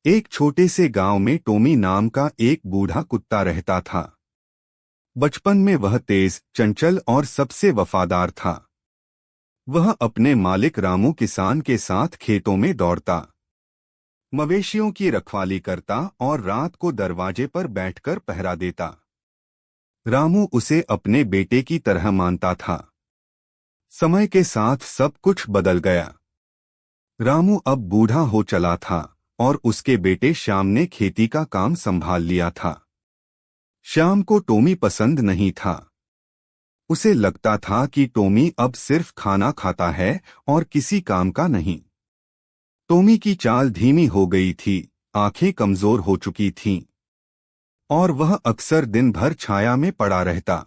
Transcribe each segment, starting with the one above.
एक छोटे से गांव में टोमी नाम का एक बूढ़ा कुत्ता रहता था। बचपन में वह तेज, चंचल और सबसे वफादार था। वह अपने मालिक रामू किसान के साथ खेतों में दौड़ता, मवेशियों की रखवाली करता और रात को दरवाजे पर बैठकर पहरा देता। रामू उसे अपने बेटे की तरह मानता था। समय के साथ सब कुछ बदल गया। रामू अब बूढ़ा हो चला था और उसके बेटे श्याम ने खेती का काम संभाल लिया था। श्याम को टोमी पसंद नहीं था। उसे लगता था कि टोमी अब सिर्फ खाना खाता है और किसी काम का नहीं। टोमी की चाल धीमी हो गई थी, आंखें कमजोर हो चुकी थीं और वह अक्सर दिन भर छाया में पड़ा रहता।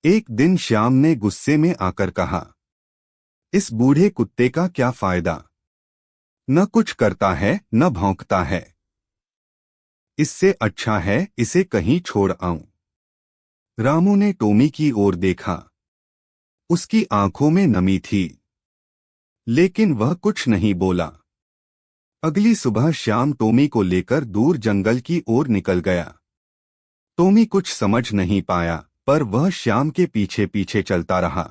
एक दिन श्याम ने गुस्से में आकर कहा, इस बूढ़े कुत्ते का क्या फायदा? न कुछ करता है न भौंकता है। इससे अच्छा है इसे कहीं छोड़ आऊं। रामू ने टोमी की ओर देखा। उसकी आंखों में नमी थी, लेकिन वह कुछ नहीं बोला। अगली सुबह श्याम टोमी को लेकर दूर जंगल की ओर निकल गया। टोमी कुछ समझ नहीं पाया, पर वह श्याम के पीछे पीछे चलता रहा।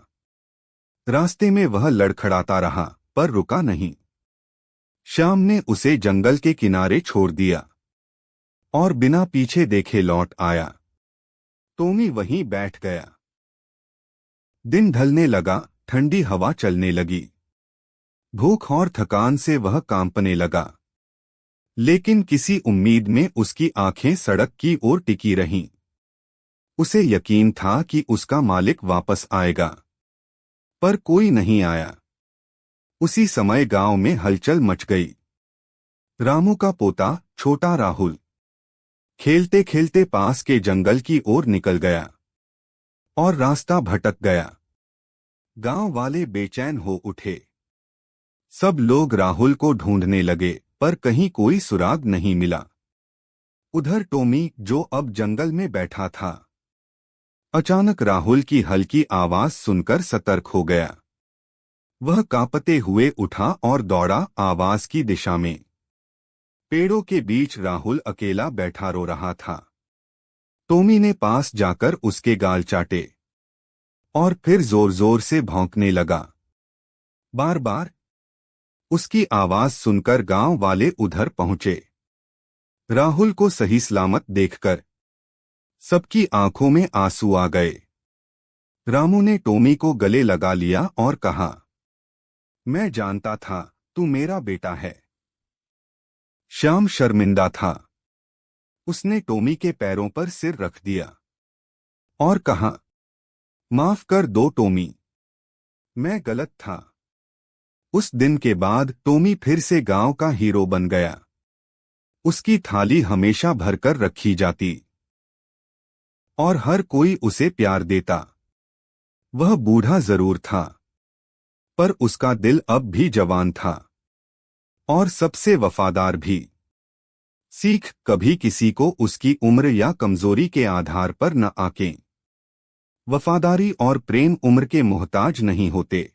रास्ते में वह लड़खड़ाता रहा, पर रुका नहीं। श्याम ने उसे जंगल के किनारे छोड़ दिया और बिना पीछे देखे लौट आया। टोमी वहीं बैठ गया। दिन ढलने लगा, ठंडी हवा चलने लगी। भूख और थकान से वह कांपने लगा, लेकिन किसी उम्मीद में उसकी आंखें सड़क की ओर टिकी रहीं। उसे यकीन था कि उसका मालिक वापस आएगा, पर कोई नहीं आया। उसी समय गांव में हलचल मच गई। रामू का पोता छोटा राहुल खेलते खेलते पास के जंगल की ओर निकल गया और रास्ता भटक गया। गांव वाले बेचैन हो उठे। सब लोग राहुल को ढूंढने लगे, पर कहीं कोई सुराग नहीं मिला। उधर टोमी, जो अब जंगल में बैठा था, अचानक राहुल की हल्की आवाज सुनकर सतर्क हो गया। वह कांपते हुए उठा और दौड़ा आवाज की दिशा में। पेड़ों के बीच राहुल अकेला बैठा रो रहा था। टोमी ने पास जाकर उसके गाल चाटे और फिर जोर जोर से भौंकने लगा, बार बार। उसकी आवाज सुनकर गांव वाले उधर पहुंचे। राहुल को सही सलामत देखकर सबकी आंखों में आंसू आ गए। रामू ने टोमी को गले लगा लिया और कहा, मैं जानता था तू मेरा बेटा है। श्याम शर्मिंदा था। उसने टोमी के पैरों पर सिर रख दिया और कहा, माफ कर दो टोमी, मैं गलत था। उस दिन के बाद टोमी फिर से गांव का हीरो बन गया। उसकी थाली हमेशा भरकर रखी जाती और हर कोई उसे प्यार देता। वह बूढ़ा जरूर था, पर उसका दिल अब भी जवान था और सबसे वफादार भी। सीख, कभी किसी को उसकी उम्र या कमजोरी के आधार पर न आंकें। वफादारी और प्रेम उम्र के मोहताज नहीं होते।